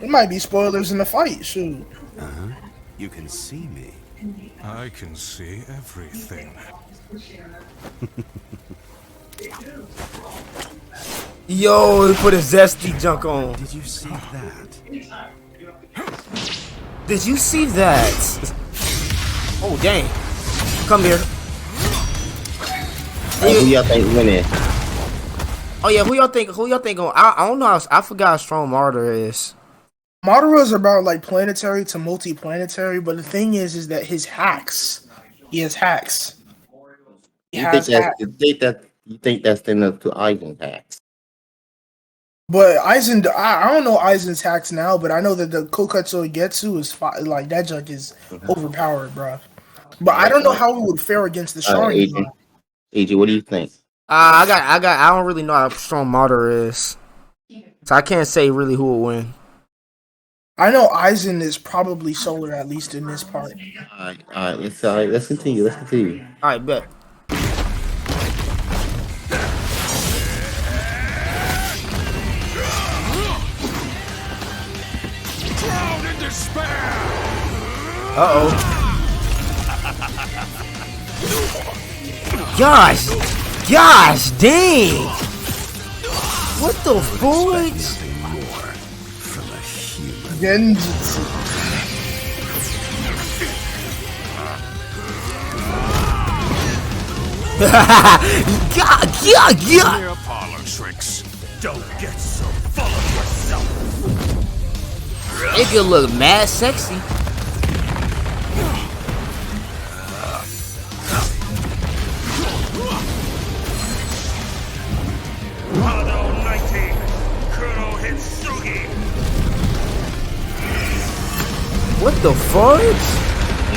There might be spoilers in the fight. Shoot. Uh-huh. You can see me. I can see everything. Yo, he put a zesty junk on. Did you see that? Did you see that? Oh dang! Come here. Who y'all think winning? Oh yeah, who y'all think? Who y'all think? I don't know. I forgot how strong Martyr is. Madara is about like planetary to multi-planetary, but the thing is that his hacks. He has hacks. He You think has that's hacks. you think that's enough to Aizen hacks? But Aizen, I don't know Aizen's hacks now, but I know that the Kokatsu Getsu is like that junk is overpowered, bro. But I don't know how it would fare against the Sharingan. AJ, what do you think? I don't really know how strong Martyr is, so I can't say really who will win. I know Aizen is probably solar at least in this part. All right. Let's continue. Let's continue. All right, bet. Drown in despair! Uh-oh. Gosh dang! What the fuck? Nothing more from a human. Genjutsu. Yeah. Mere parlor tricks. Don't get so full of yourself. It could look mad sexy. Hado 19, Kuro Hitsugi. What the fuck?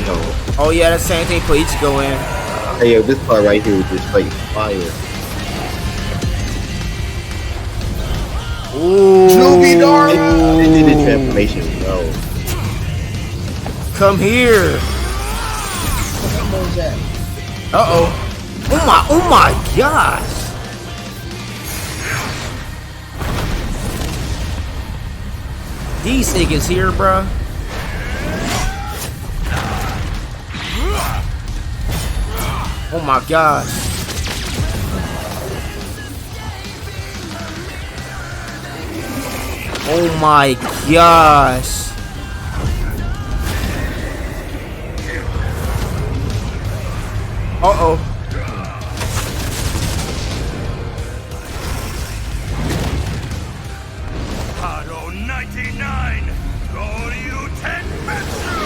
No. Oh yeah, the same thing for each go in. Hey, yo, this part right here is just like fire. Ooh. Jubidara. They did the transformation, no. Come here. What was that? Uh-oh. Oh my gosh. These niggas here, bruh. Oh my gosh. Oh my gosh. Uh-oh. Hado 99, Goryu Tenmetsu.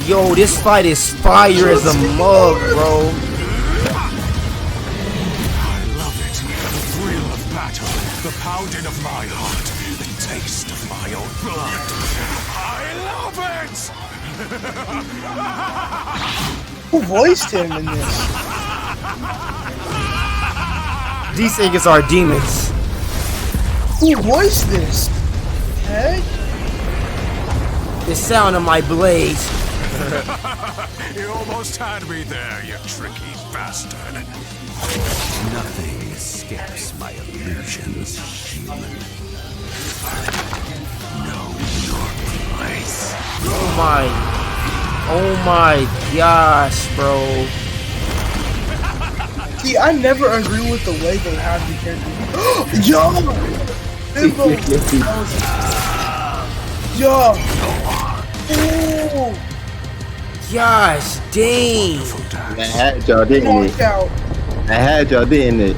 Yo, this fight is fire as a mug, bro. I love it. The thrill of battle, the pounding of my heart, the taste of my own blood. I love it! Who voiced him in this? These niggas are demons. Who voiced this? Heck? The sound of my blades. You almost had me there, you tricky bastard. Nothing escapes my illusions, human. Know your place. Oh my gosh, bro. See, I never agree with the way they have the characters. Yo! Bimbo! Yo! Ooh! Gosh dang. That had y'all, didn't it? Knockout. That had y'all, didn't it?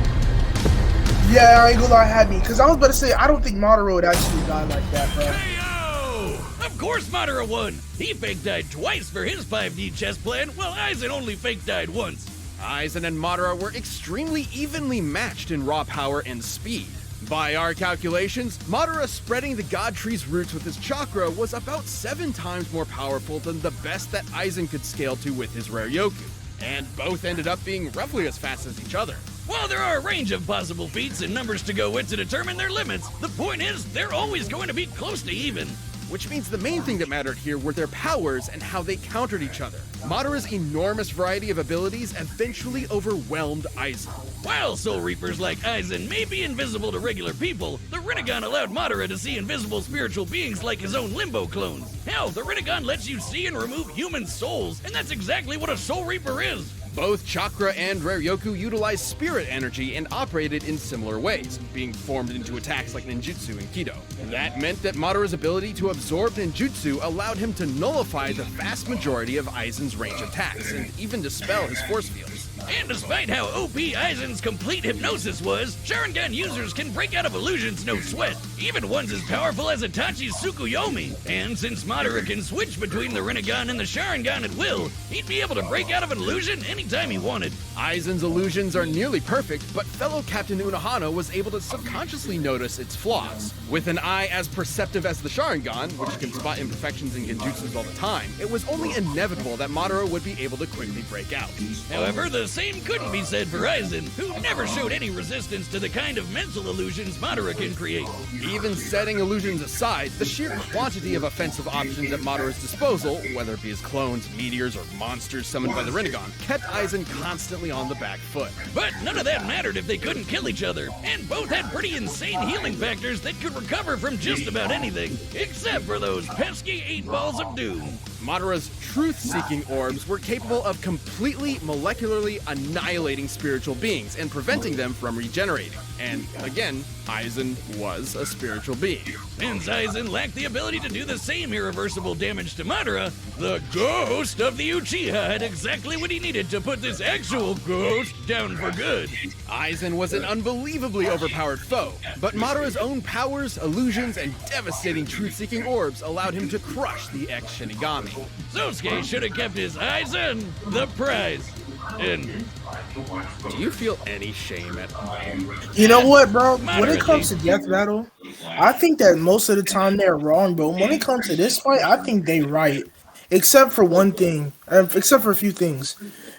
Yeah, I ain't gonna lie, it had me. Because I was about to say, I don't think Madara would actually die like that, bro. Hey-yo! Of course Madara won! He fake died twice for his 5D chess plan, while Aizen only fake died once. Aizen and Madara were extremely evenly matched in raw power and speed. By our calculations, Madara spreading the God Tree's roots with his chakra was about 7 times more powerful than the best that Aizen could scale to with his rare Yoku, and both ended up being roughly as fast as each other. While there are a range of possible feats and numbers to go with to determine their limits, the point is they're always going to be close to even. which means the main thing that mattered here were their powers and how they countered each other. Madara's enormous variety of abilities eventually overwhelmed Aizen. While Soul Reapers like Aizen may be invisible to regular people, the Rinnegan allowed Madara to see invisible spiritual beings like his own Limbo clones. Hell, the Rinnegan lets you see and remove human souls, and that's exactly what a Soul Reaper is. Both Chakra and Raryoku utilized spirit energy and operated in similar ways, being formed into attacks like ninjutsu and kido. That meant that Madara's ability to absorb ninjutsu allowed him to nullify the vast majority of Aizen's range attacks, and even dispel his force fields. And despite how OP Aizen's complete hypnosis was, Sharingan users can break out of illusions no sweat, even ones as powerful as Itachi's Tsukuyomi. And since Madara can switch between the Rinnegan and the Sharingan at will, he'd be able to break out of an illusion anytime he wanted. Aizen's illusions are nearly perfect, but fellow Captain Unohana was able to subconsciously notice its flaws. With an eye as perceptive as the Sharingan, which can spot imperfections in genjutsus all the time, it was only inevitable that Madara would be able to quickly break out. However, the same couldn't be said for Aizen, who never showed any resistance to the kind of mental illusions Madara can create. Even setting illusions aside, the sheer quantity of offensive options at Madara's disposal, whether it be his clones, meteors, or monsters summoned by the Rinnegan, kept Aizen constantly on the back foot. But none of that mattered if they couldn't kill each other, and both had pretty insane healing factors that could recover from just about anything, except for those pesky 8 balls of doom. Madara's truth-seeking orbs were capable of completely molecularly annihilating spiritual beings and preventing them from regenerating. And again, Aizen was a spiritual being. Since Aizen lacked the ability to do the same irreversible damage to Madara, the ghost of the Uchiha had exactly what he needed to put this actual ghost down for good. Aizen was an unbelievably overpowered foe, but Madara's own powers, illusions, and devastating truth-seeking orbs allowed him to crush the ex-Shinigami. Sosuke should have kept his Aizen the prize. And do you feel any shame at all? You know what, bro? When it comes to Death Battle, I think that most of the time they're wrong, but when it comes to this fight, I think they right. Except for one thing, except for a few things.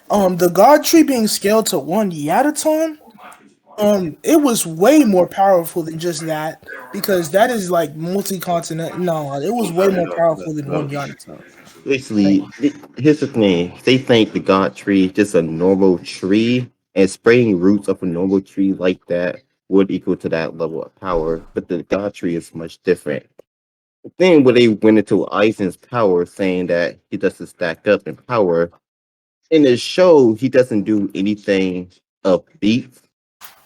The God Tree being scaled to 1 Yataton, it was way more powerful than just that, because that is like multi-continent. No, it was way more powerful than 1 Yataton. Basically, here's the thing. They think the God tree is just a normal tree, and spraying roots of a normal tree like that would equal to that level of power. But the God tree is much different. The thing where they went into Aizen's power, saying that he doesn't stack up in power, in the show, he doesn't do anything upbeat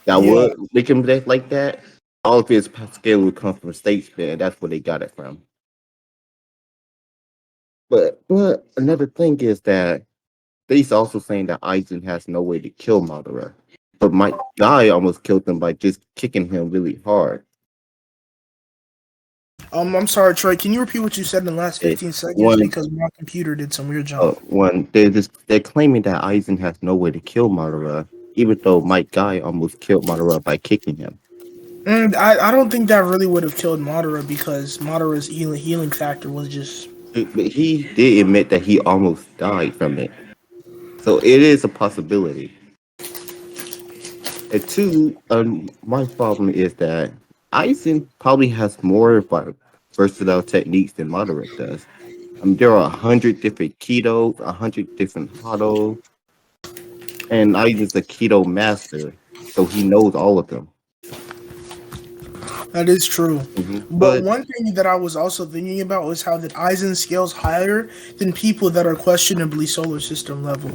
that would make him act like that. All of his skill would come from state spin, and that's where they got it from. But another thing is that they's also saying that Aizen has no way to kill Madara. But my guy almost killed him by just kicking him really hard. I'm sorry, Troy. Can you repeat what you said in the last 15 seconds? Because my computer did some weird job. They're claiming that Aizen has no way to kill Madara, even though my guy almost killed Madara by kicking him. And I don't think that really would have killed Madara, because Madara's healing factor was just... But he did admit that he almost died from it. So it is a possibility. And two, my problem is that Aizen probably has more versatile techniques than Madara does. There are 100 different ketos, 100 different hado, and Aizen's a keto master, so he knows all of them. That is true. Mm-hmm. But one thing that I was also thinking about was how that Aizen scales higher than people that are questionably solar system level.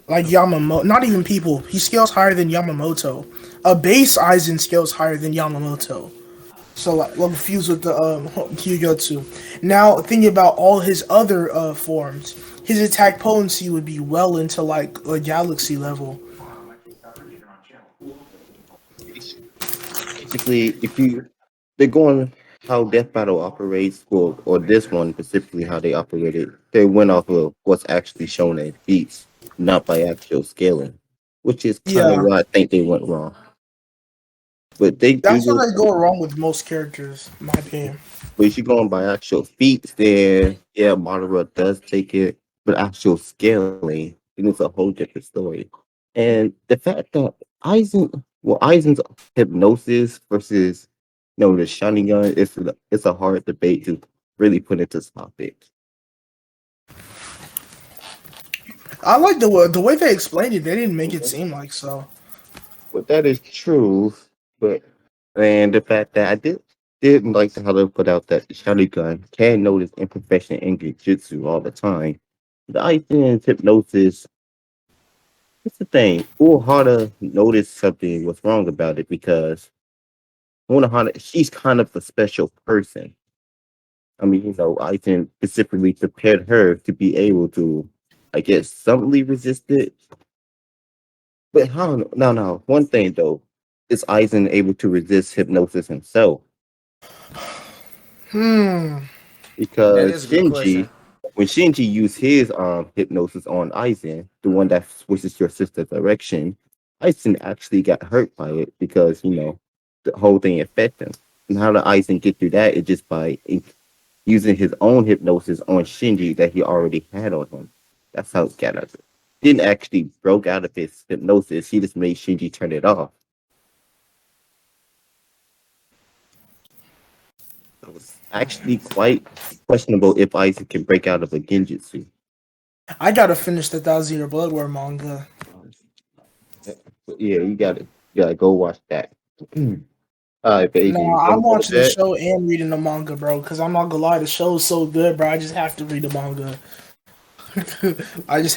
Like Yamamoto, not even people. He scales higher than Yamamoto. A base Aizen scales higher than Yamamoto. So like level fused with the Kyugetsu. Now thinking about all his other forms, his attack potency would be well into like a galaxy level. Basically, they're going how Death Battle operates, or this one specifically how they operated, they went off of what's actually shown as beats, not by actual scaling, which is kind of where I think they went wrong. But that's where they go wrong with most characters, in my opinion. But if you're going by actual feats, then Madara does take it, but actual scaling, it's a whole different story. And the fact that Aizen's hypnosis versus No, the Sharingan it's a hard debate to really put into topic. I like the way they explained it. They didn't make it seem like so. But that is true. But and the fact that I didn't like how they put out that the Sharingan can notice imperfection in Jujutsu all the time. The Aizen's hypnosis, it's the thing. Uehara noticed something was wrong about it because Uehara, she's kind of a special person. I mean, Aizen specifically prepared her to be able to, I guess, somewhat resist it. But how? No, no. One thing though, is Aizen able to resist hypnosis himself? Hmm. That Because is a good question. when Shinji used his hypnosis on Aizen, the one that switches your sister's direction, Aizen actually got hurt by it because the whole thing affected him. And how did Aizen get through that? Is just by using his own hypnosis on Shinji that he already had on him. That's how it got out. Didn't actually broke out of his hypnosis. He just made Shinji turn it off. It was actually quite questionable if Isaac can break out of a genjutsu. I gotta finish the Thousand Year Blood War manga. But yeah, you gotta go watch that. All right, No, baby, you I'm wanna go to watching the bed? show and reading the manga, bro. Because I'm not gonna lie, the show is so good, bro. I just have to read the manga. I just